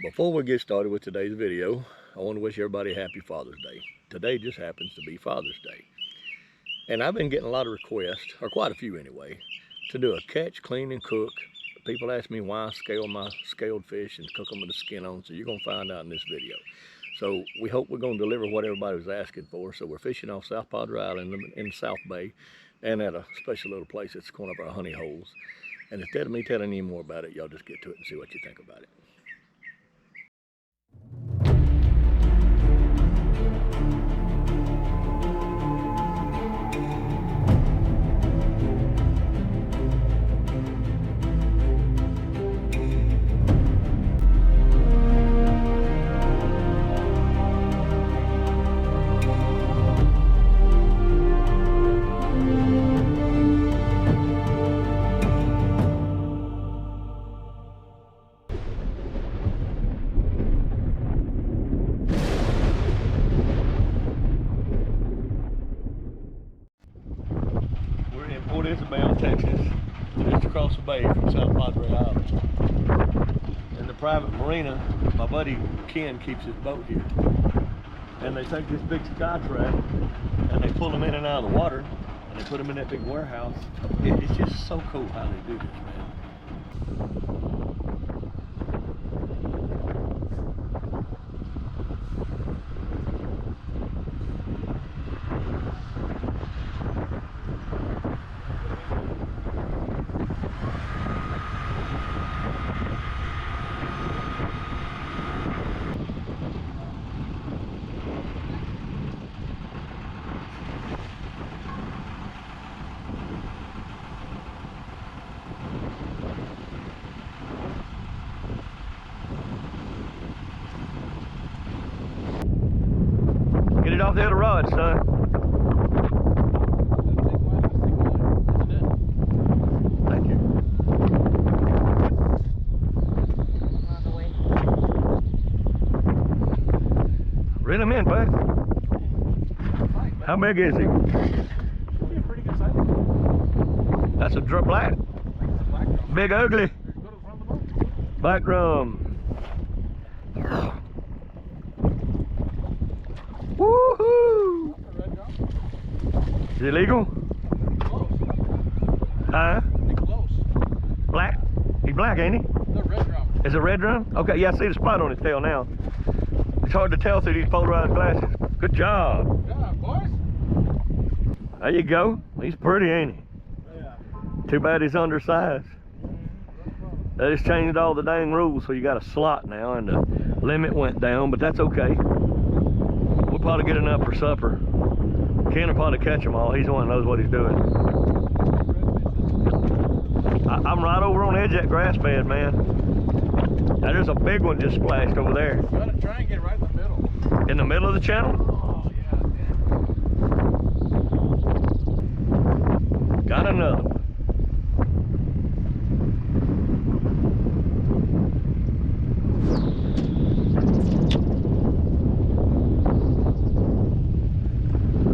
Before we get started with today's video, I want to wish everybody a happy Father's Day. Today just happens to be Father's Day. And I've been getting a lot of requests, or quite a few anyway, to do a catch, clean, and cook. People ask me why I scale my scaled fish and cook them with the skin on, so you're going to find out in this video. So we hope we're going to deliver what everybody was asking for. So we're fishing off South Padre Island in South Bay, and at a special little place that's one of our honey holes. And instead of me telling you more about it, y'all just get to it and see what you think about it. Texas, just across the bay from South Padre Island. In the private marina, my buddy Ken keeps his boat here. And they take this big sky trap and they pull them in and out of the water and they put them in that big warehouse. It's just so cool how they do this, man. Get it off the other rod, son. Thank you. Reel him in, bud. How big is he? Pretty good size. That's a black. Big ugly. Black drum. Woohoo! Is it legal? Close. Huh? Close. Black? He's black, ain't he? The red drum. Is it red drum? Okay, yeah, I see the spot on his tail now. It's hard to tell through these polarized glasses. Good job. Yeah, boys. There you go. He's pretty, ain't he? Yeah. Too bad he's undersized. They just changed all the dang rules, so you got a slot now, and the limit went down, but that's okay. We'll probably get enough for supper. Ken will probably catch them all. He's the one that knows what he's doing. I'm right over on the edge of that grass bed, man. Now, there's a big one just splashed over there. You gotta try and get right in the middle. In the middle of the channel? Oh, yeah. Got another one.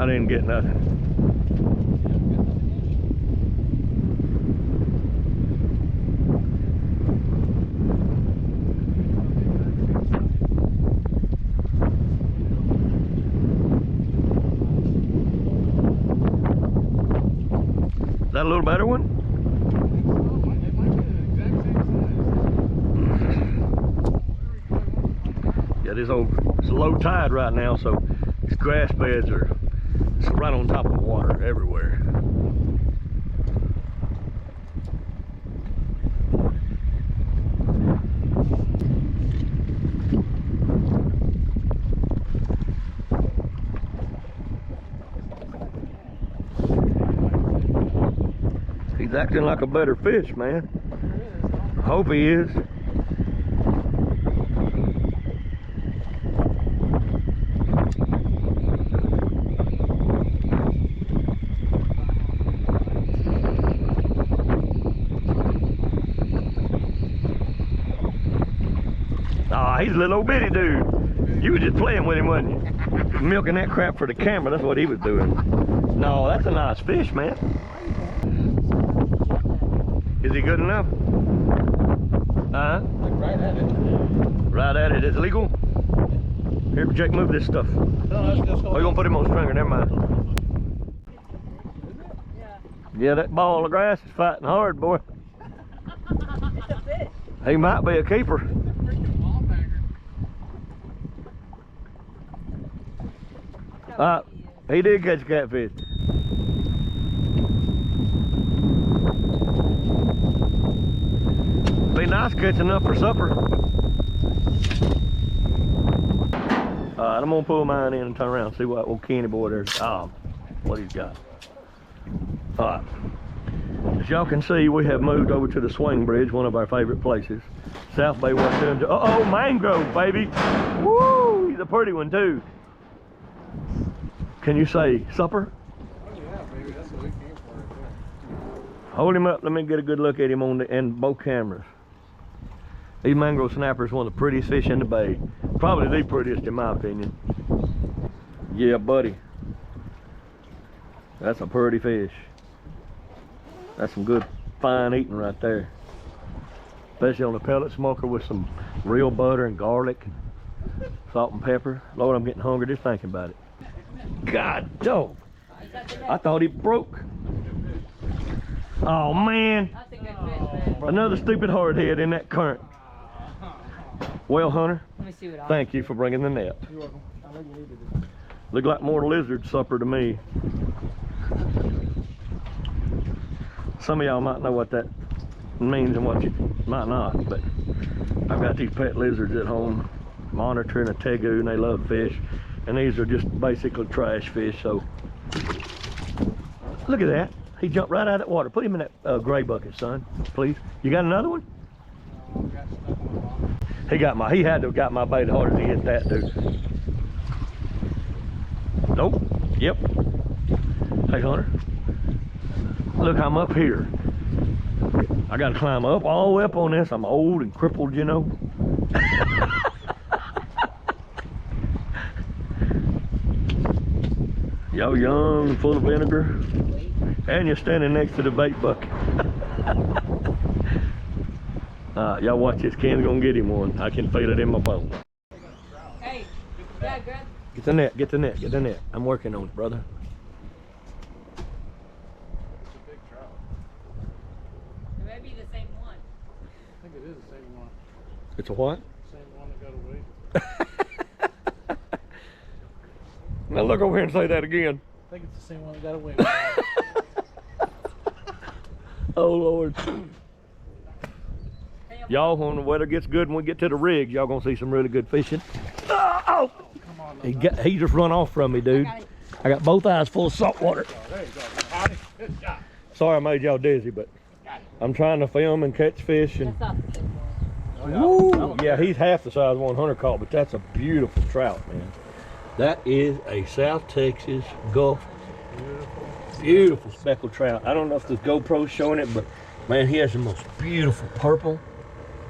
I didn't get nothing. Is that a little better one? It might be the exact same size. Yeah, it's a low tide right now, so these grass beds are right on top of the water everywhere. He's acting like a better fish, man. I hope he is. Aw, he's a little old bitty dude. You were just playing with him, wasn't you? Milking that crap for the camera, that's what he was doing. No, that's a nice fish, man. Is he good enough? Huh? Like right at it. Right at it. Is it legal? Here, Jake, move this stuff. No, that's just Oh, you gonna put him on the stringer? Never mind. Yeah, that ball of grass is fighting hard, boy. It's a fish. He might be a keeper. freaking ball banger. He did catch a catfish. Be nice catching up for supper. Alright, I'm gonna pull mine in and turn around and see what old Kenny boy there's. Oh, what he's got. Alright. As y'all can see, we have moved over to the swing bridge, one of our favorite places. South Bay wasn't doing. Uh oh, mangrove, baby. Woo! He's a pretty one too. Can you say supper? Oh yeah, baby, that's what we came for right there. Hold him up. Let me get a good look at him on and both cameras. These mangrove snappers, one of the prettiest fish in the bay. Probably the prettiest in my opinion. Yeah, buddy. That's a pretty fish. That's some good fine eating right there. Especially on a pellet smoker with some real butter and garlic, and salt and pepper. Lord, I'm getting hungry just thinking about it. God dog. I thought he broke. Oh man. That's a good fish, man. Another stupid hardhead in that current. Well, Hunter, Let me see what I thank you for bringing the net. You're welcome. I know you needed it. Look like more lizard supper to me. Some of y'all might know what that means and what you might not, but I've got these pet lizards at home, monitor and a tegu, and they love fish. And these are just basically trash fish, so. Look at that. He jumped right out of that water. Put him in that gray bucket, son, please. You got another one? Got stuck on the bottom. He had to have got my bait harder to hit that, dude. Nope. Yep. Hey, Hunter. Look, I'm up here. I gotta climb up all the way up on this. I'm old and crippled, you know. Y'all young, full of vinegar, and you're standing next to the bait bucket. Y'all watch this. Ken's gonna get him one. I can feel it in my bones. Hey, Dad, grab. Get the net, get the net, get the net. I'm working on it, brother. It's a big trout. It may be the same one. I think it is the same one. It's a what? Same one that got away. Now look over here and say that again. I think it's the same one that got away. Oh Lord. Y'all, when the weather gets good and we get to the rig, y'all gonna see some really good fishing. Oh! Come on, He just run off from me, dude. I got both eyes full of salt water. there you go. Howdy. Good job. Sorry I made y'all dizzy, but I'm trying to film and catch fish. And That's not the same one. woo, yeah, he's half the size 100 caught, but that's a beautiful trout, man. That is a South Texas Gulf. Beautiful speckled trout. I don't know if the GoPro's showing it, but man, he has the most beautiful purple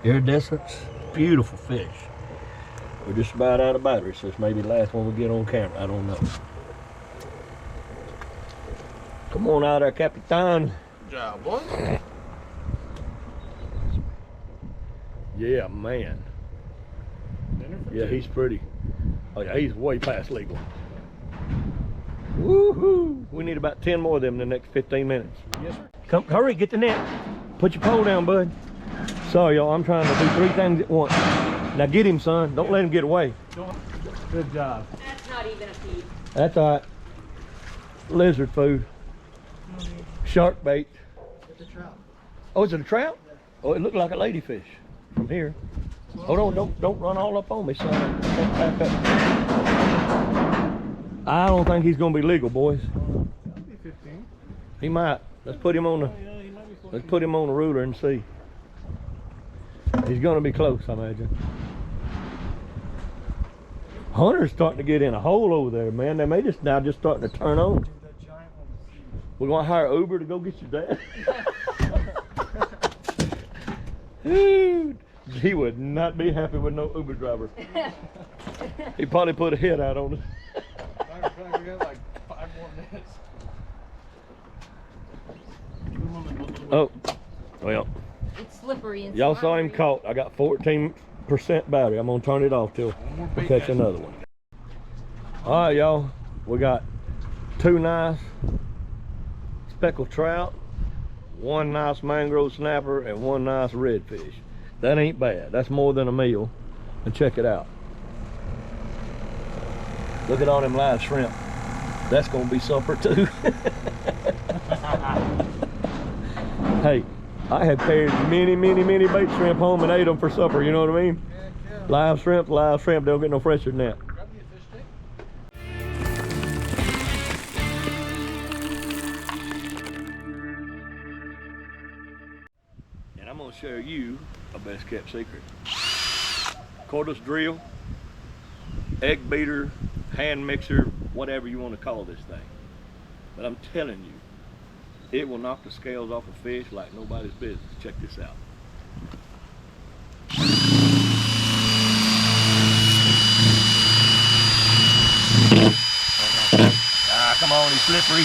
iridescence. Beautiful fish. We're just about out of battery, so it's maybe the last one we get on camera. I don't know. Come on out there, Capitan. Good job, boy. Yeah, man. Dinner for Yeah, two. he's pretty. Oh yeah, he's way past legal. Woohoo! We need about 10 more of them in the next 15 minutes. Yes, sir. Come, hurry, get the net. Put your pole down, bud. Sorry, y'all, I'm trying to do 3 things at once. Now get him, son. Don't let him get away. Good job. That's not even a feed. That's all right. Lizard food. Shark bait. It's a trout. Oh, is it a trout? Oh, it looked like a ladyfish from here. Hold on, don't run all up on me, son. Don't back up. I don't think he's gonna be legal, boys. That'll be 15. He might. Let's put him on the Yeah, he might be 14. let's put him on the ruler and see. He's gonna be close, I imagine. Hunter's starting to get in a hole over there, man. They may just now just starting to turn on. Dude, that giant one was huge. We're gonna hire Uber to go get your dad. Dude, he would not be happy with no Uber driver. He probably put a hit out on it. Matter of fact, we got like 5 more minutes. Oh, well, It's slippery and Y'all saw him slippery. caught. I got 14% battery. I'm gonna turn it off till we catch another one. All right, y'all. We got 2 nice speckled trout, 1 nice mangrove snapper, and 1 nice redfish. That ain't bad. That's more than a meal. And check it out. Look at all them live shrimp. That's gonna be supper too. Hey, I have carried many bait shrimp home and ate them for supper, you know what I mean? Yeah. Live shrimp, they don't get no fresher than that. Grab me a fish stick. And I'm gonna share you a best kept secret. Cordless drill, egg beater, hand mixer, whatever you want to call this thing. But I'm telling you, it will knock the scales off a fish like nobody's business. Check this out. Ah, come on, he's slippery.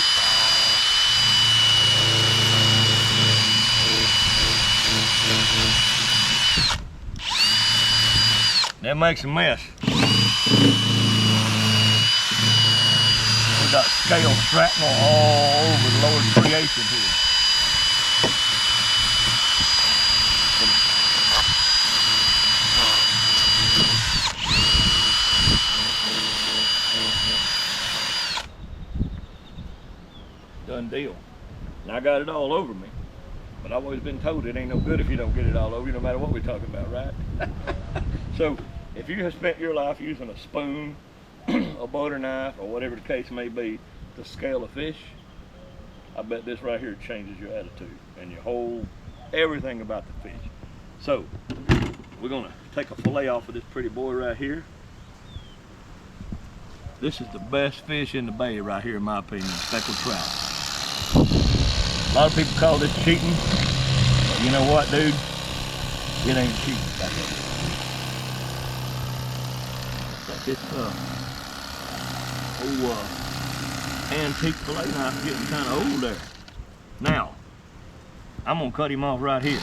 That makes a mess. We got scale shrapnel all over the Lord's creation here. Done deal. And I got it all over me. But I've always been told it ain't no good if you don't get it all over you, no matter what we're talking about, right? So, if you have spent your life using a spoon, a butter knife, or whatever the case may be, to scale a fish, I bet this right here changes your attitude and your whole, everything about the fish. So, we're gonna take a fillet off of this pretty boy right here. This is the best fish in the bay right here, in my opinion, speckled trout. A lot of people call this cheating, but you know what, dude? It ain't cheating. This antique fillet knife getting kind of old there. Now, I'm gonna cut him off right here.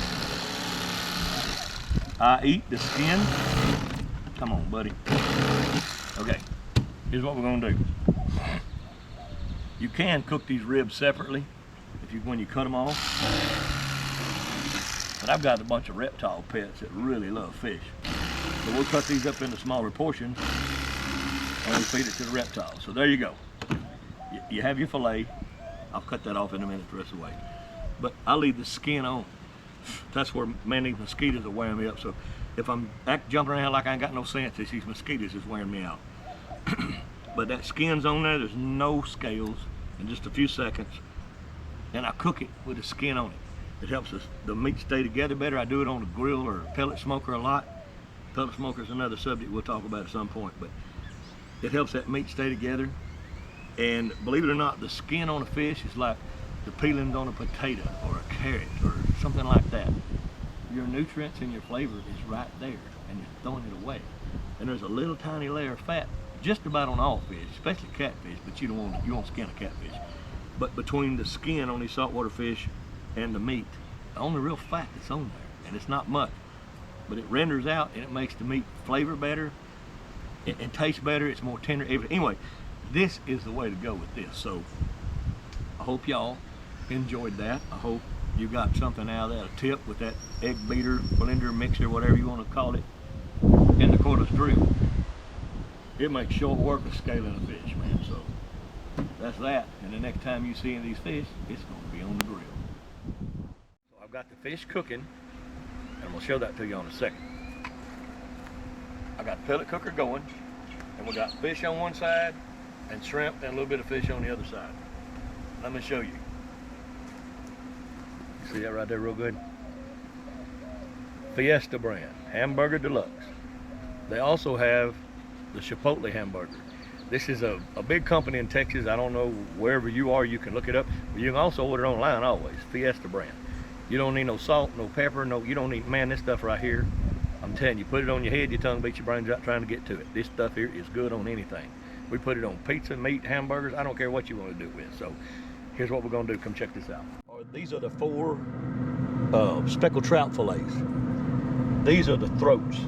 I eat the skin. Come on, buddy. Okay, here's what we're gonna do. You can cook these ribs separately when you cut them off. But I've got a bunch of reptile pets that really love fish. So we'll cut these up into smaller portions and we feed it to the reptiles. So there you go. You have your fillet. I'll cut that off in a minute the rest of the way. But I leave the skin on. That's where, man, these mosquitoes are wearing me up. So if I'm jumping around like I ain't got no sense, it's these mosquitoes is wearing me out. But that skin's on there, there's no scales in just a few seconds. And I cook it with the skin on it. It helps the meat stay together better. I do it on a grill or a pellet smoker a lot. Pellet smoker is another subject we'll talk about at some point, but it helps that meat stay together. And believe it or not, the skin on a fish is like the peelings on a potato or a carrot or something like that. Your nutrients and your flavor is right there, and you're throwing it away. And there's a little tiny layer of fat just about on all fish, especially catfish, but you won't skin a catfish. But between the skin on these saltwater fish and the meat, the only real fat that's on there, and it's not much, but it renders out and it makes the meat flavor better, it tastes better, it's more tender. Anyway, this is the way to go with this. So I hope y'all enjoyed that. I hope you got something out of that, a tip with that egg beater, blender, mixer, whatever you want to call it, and the cordless drill. It makes short work of scaling a fish, man. So that's that. And the next time you see any of these fish, it's going to be on the grill. So I've got the fish cooking, and I'm going to show that to you in a second. I got the pellet cooker going, and we got fish on one side, and shrimp, and a little bit of fish on the other side. Let me show you. You see that right there real good? Fiesta brand, hamburger deluxe. They also have the Chipotle hamburger. This is a big company in Texas. I don't know, wherever you are, you can look it up. But you can also order it online always, Fiesta brand. You don't need no salt, no pepper, you don't need, man, this stuff right here, I'm telling you, put it on your head, your tongue beats your brains out trying to get to it. This stuff here is good on anything. We put it on pizza, meat, hamburgers, I don't care what you want to do with it. So here's what we're gonna do, come check this out. These are the 4 speckled trout fillets. These are the throats,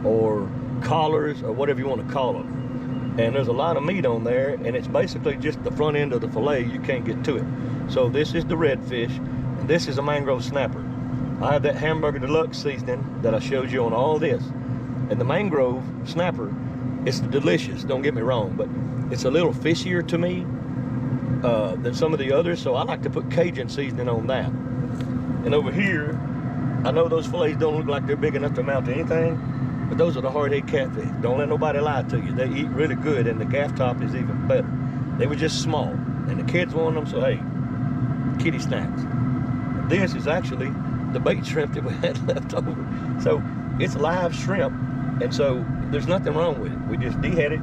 or collars, or whatever you want to call them. And there's a lot of meat on there, and it's basically just the front end of the fillet. You can't get to it. So this is the redfish, and this is a mangrove snapper. I have that hamburger deluxe seasoning that I showed you on all this. And the mangrove snapper, it's delicious, don't get me wrong, but it's a little fishier to me than some of the others, so I like to put Cajun seasoning on that. And over here, I know those fillets don't look like they're big enough to amount to anything, but those are the hardhead catfish. Don't let nobody lie to you. They eat really good, and the gaff top is even better. They were just small, and the kids wanted them, so hey, kitty snacks. This is actually the bait shrimp that we had left over. So it's live shrimp, and so there's nothing wrong with it. We just dehead it,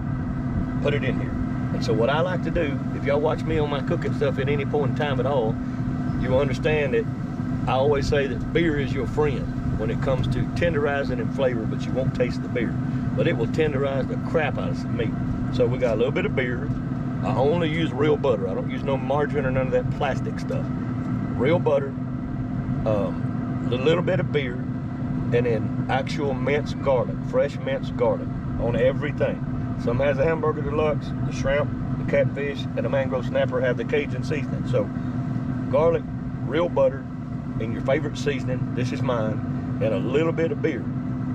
put it in here. And so what I like to do, if y'all watch me on my cooking stuff at any point in time at all, you will understand that I always say that beer is your friend when it comes to tenderizing and flavor, but you won't taste the beer. But it will tenderize the crap out of some meat. So we got a little bit of beer. I only use real butter. I don't use no margarine or none of that plastic stuff. Real butter, a little bit of beer, and then actual minced garlic, fresh minced garlic on everything. Some has a hamburger deluxe, the shrimp, the catfish, and the mangrove snapper have the Cajun seasoning. So garlic, real butter, and your favorite seasoning, this is mine, and a little bit of beer.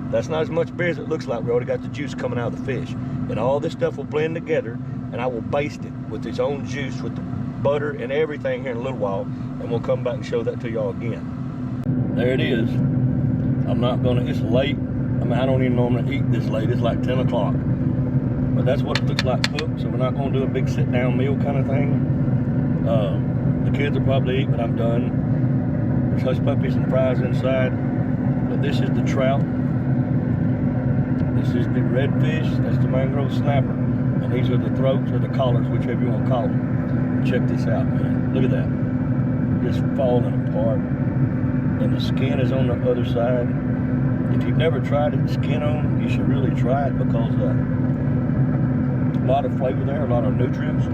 That's not as much beer as it looks like. We already got the juice coming out of the fish. And all this stuff will blend together, and I will baste it with its own juice, with the butter and everything here in a little while, and we'll come back and show that to y'all again. There it is. I'm not gonna, it's late. I mean, I don't even normally eat this late. It's like 10 o'clock. But that's what it looks like cooked, so we're not gonna do a big sit-down meal kind of thing. The kids will probably eat, but I'm done. There's hush puppies and fries inside. But this is the trout. This is the redfish. That's the mangrove snapper. And these are the throats or the collars, whichever you want to call them. Check this out, man. Look at that. Just falling apart. And the skin is on the other side. If you've never tried it, skin on, you should really try it, because a lot of flavor there, a lot of nutrients.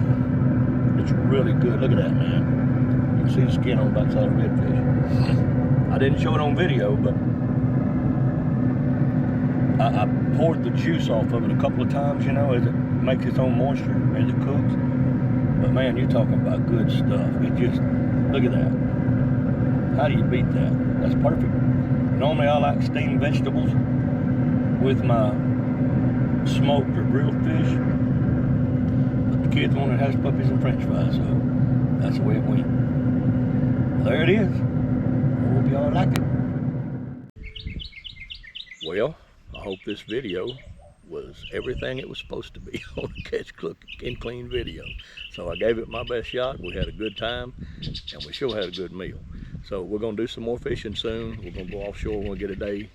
It's really good. Look at that, man. You can see the skin on the backside of redfish. I didn't show it on video, but I poured the juice off of it a couple of times, you know, as it makes its own moisture, as it cooks. But man, you're talking about good stuff. It just, look at that. How do you beat that? That's perfect. Normally I like steamed vegetables with my smoked or grilled fish. But the kids wanted hush puppies and french fries, so that's the way it went. There it is. I hope y'all like it. Well, I hope this video was everything it was supposed to be on a catch, cook, and clean video. So I gave it my best shot. We had a good time, and we sure had a good meal. So we're gonna do some more fishing soon. We're gonna go offshore when we get a day,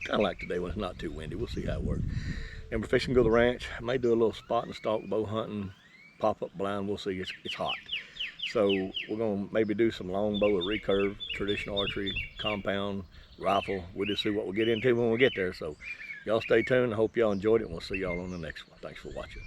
kind of like today when it's not too windy. We'll see how it works. And we're fishing, go to the ranch. I may do a little spot and stalk bow hunting, pop up blind. We'll see. It's hot. So we're gonna maybe do some longbow or recurve, traditional archery, compound, rifle. We'll just see what we get into when we get there. So y'all stay tuned. I hope y'all enjoyed it, and we'll see y'all on the next one. Thanks for watching.